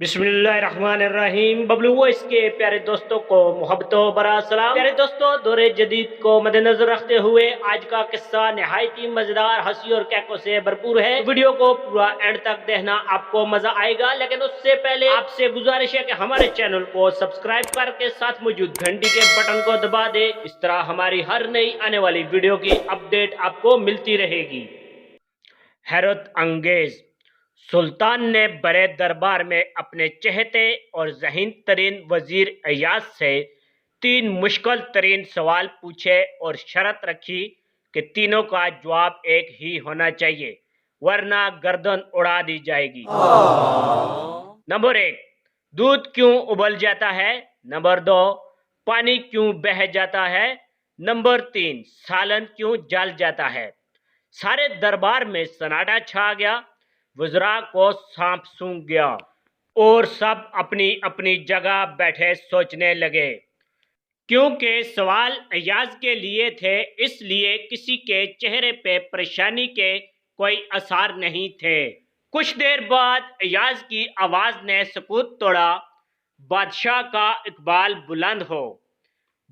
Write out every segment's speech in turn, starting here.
बिस्मिल्लाहिर्रहमानिर्रहीम। बबलू वॉइस के प्यारे दोस्तों को मोहब्बतों बरा सलाम। प्यारे दोस्तों, दौरे जदीद को मद्देनजर रखते हुए आज का किस्सा निहायत ही मजेदार, हंसी और कैकों से भरपूर है। वीडियो को पूरा एंड तक देखना, आपको मजा आएगा। लेकिन उससे पहले आपसे गुजारिश है कि हमारे चैनल को सब्सक्राइब करके साथ मौजूद घंटी के बटन को दबा दे। इस तरह हमारी हर नई आने वाली वीडियो की अपडेट आपको मिलती रहेगी। हैरत अंगेज। सुल्तान ने बड़े दरबार में अपने चहेते और ज़हीन तरीन वजीर अय्याज से 3 मुश्किल तरीन सवाल पूछे और शर्त रखी कि तीनों का जवाब एक ही होना चाहिए, वरना गर्दन उड़ा दी जाएगी। नंबर 1, दूध क्यों उबल जाता है? नंबर 2, पानी क्यों बह जाता है? नंबर 3, सालन क्यों जल जाता है? सारे दरबार में सन्नाटा छा गया। वज़रा को सांप सूंघ गया और सब अपनी अपनी जगह बैठे सोचने लगे। क्योंकि सवाल अय्याज के लिए थे, इसलिए किसी के चेहरे पे परेशानी के कोई आसार नहीं थे। कुछ देर बाद अय्याज की आवाज ने सुकूत तोड़ा। बादशाह का इकबाल बुलंद हो।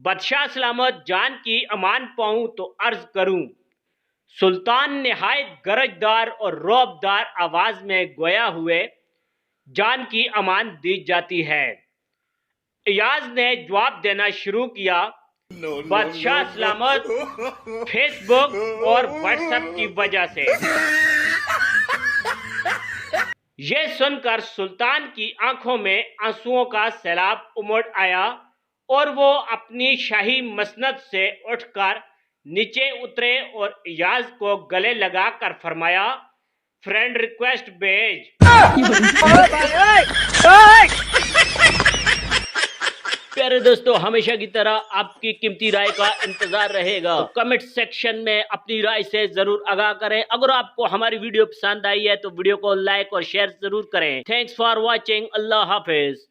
बादशाह सलामत जान की अमान पाऊं तो अर्ज करूं। सुल्तान निहायत गरजदार और रौबदार आवाज में गोया हुए, जान की अमान दी जाती है। अय्याज ने जवाब देना शुरू किया। बादशाह सलामत, फेसबुक और व्हाट्सएप की वजह से। यह सुनकर सुल्तान की आंखों में आंसुओं का सैलाब उमड़ आया और वो अपनी शाही मसनद से उठकर नीचे उतरे और अय्याज को गले लगा कर फरमाया, फ्रेंड रिक्वेस्ट भेज। प्यारे दोस्तों, हमेशा की तरह आपकी कीमती राय का इंतजार रहेगा। तो कमेंट सेक्शन में अपनी राय से जरूर आगाह करें। अगर आपको हमारी वीडियो पसंद आई है तो वीडियो को लाइक और शेयर जरूर करें। Thanks for watching. Allah Hafiz.